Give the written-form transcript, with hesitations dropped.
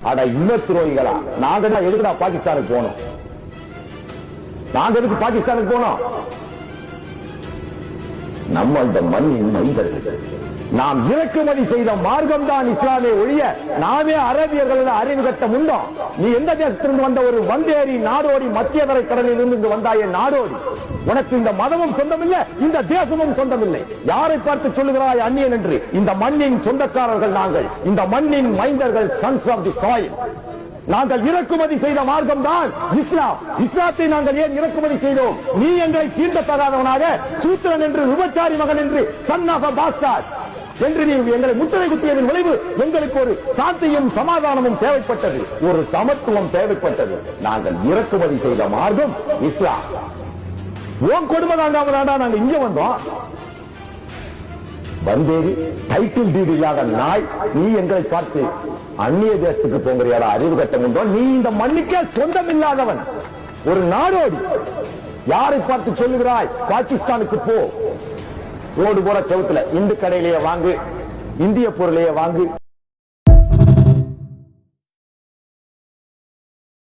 அட இன்ன துரோகிகளா, நாங்க எதுக்குடா பாகிஸ்தானுக்கு போனோம்? நாங்க எதுக்கு பாகிஸ்தானுக்கு போனோம்? நம்ம அந்த மண்ணின் மைந்தர்கள், நாம் இறக்குமதி செய்த மார்க்கம் தான் இஸ்லாமே ஒழிய நாமே அரபியர்கள் அறிவு கட்ட முண்டோம். நீ எந்த தேசத்திலிருந்து வந்த ஒரு வந்தேறி நாடோடி மத்திய தரை கடலில் இருந்து வந்தாய நாடோடி, உனக்கு இந்த மதமும் சொந்தமில்லை, இந்த தேசமும் சொந்தமில்லை. யாரை பார்த்து சொல்லுகிறாய் அந்நியன் என்று? இந்த மண்ணின் சொந்தக்காரர்கள் நாங்கள், இந்த மண்ணின் மைந்தர்கள், சன்ஸ் ஆஃப் தி சாயில். நாங்கள் இறக்குமதி செய்த மார்க்கம் தான் இஸ்லாம். இஸ்லாத்தை நாங்கள் ஏன் இறக்குமதி செய்தோம்? நீ எங்களை தீண்டத்தகாதவனாக, சூத்திரன் என்று, விபச்சாரி மகன் என்று, சன் ஆஃப் எ பாஸ்டர்ட் என்று நீ எங்களை முத்திரை குத்தியதன் விளைவு எங்களுக்கு ஒரு சாந்தியும் சமாதானமும் தேவைப்பட்டது, ஒரு சமத்துவம் தேவைப்பட்டது. நாங்கள் இறக்குமதி செய்த மார்க்கம் இஸ்லாம். உன் கொடுமை தாண்டாமதாண்டா நாங்க இங்க வந்தோம். வந்தேரி டைட்டில் டீட் இல்லாத நாய், நீ எங்களை பார்த்து அந்நிய தேசத்துக்கு போங்கிறியாடா அறிவு கட்டம் உண்டோ? நீ இந்த மண்ணுக்கே சொந்தம் இல்லாதவன், ஒரு நாடோடி. யாரை பார்த்து சொல்லுகிறாய் பாகிஸ்தானுக்கு போ? ஓடு போற செவுத்துல இந்து கடையிலேயே வாங்கு, இந்திய பொருளையே வாங்கு.